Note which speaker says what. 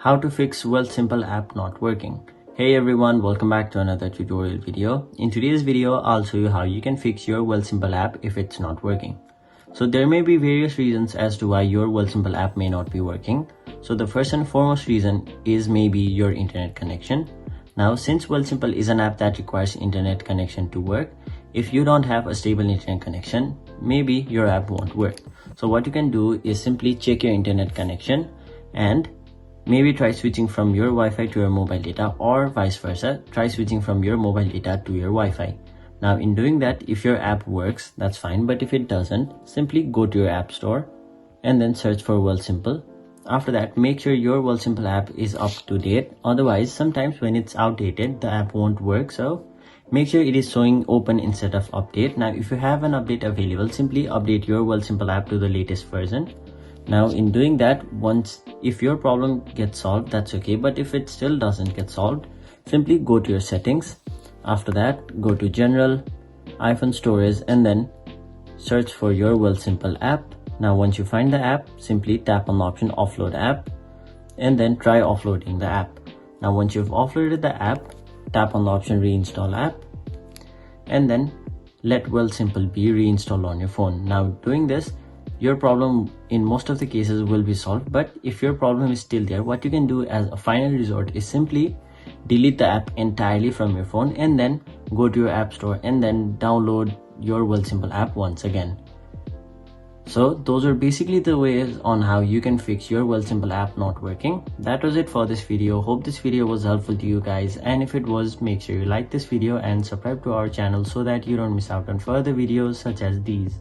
Speaker 1: How to fix Wealthsimple app not working. Hey everyone, welcome back to another tutorial video. In today's video, I'll show you how you can fix your Wealthsimple app if it's not working. So there may be various reasons as to why your Wealthsimple app may not be working. So the first and foremost reason is maybe your internet connection. Now, since Wealthsimple is an app that requires internet connection to work, if you don't have a stable internet connection, maybe your app won't work. So what you can do is simply check your internet connection and maybe try switching from your Wi-Fi to your mobile data, or vice versa, try switching from your mobile data to your Wi-Fi. Now in doing that, if your app works, that's fine, but if it doesn't, simply go to your app store and then search for Wealthsimple. After that, make sure your Wealthsimple app is up to date. Otherwise, sometimes when it's outdated, the app won't work, so make sure it is showing open instead of update. Now if you have an update available, simply update your Wealthsimple app to the latest version. Now in doing that, if your problem gets solved, that's okay, but if it still doesn't get solved, simply go to your settings. After that, go to general, iPhone storage, and then search for your Wealthsimple app. Now once you find the app, simply tap on the option offload app and then try offloading the app. Now once you've offloaded the app, tap on the option reinstall app and then let Wealthsimple be reinstalled on your phone. Now doing this, your problem in most of the cases will be solved, but if your problem is still there, what you can do as a final resort is simply delete the app entirely from your phone and then go to your app store and then download your Wealthsimple app once again. So those are basically the ways on how you can fix your Wealthsimple app not working. That was it for this video. Hope this video was helpful to you guys, and if it was, make sure you like this video and subscribe to our channel so that you don't miss out on further videos such as these.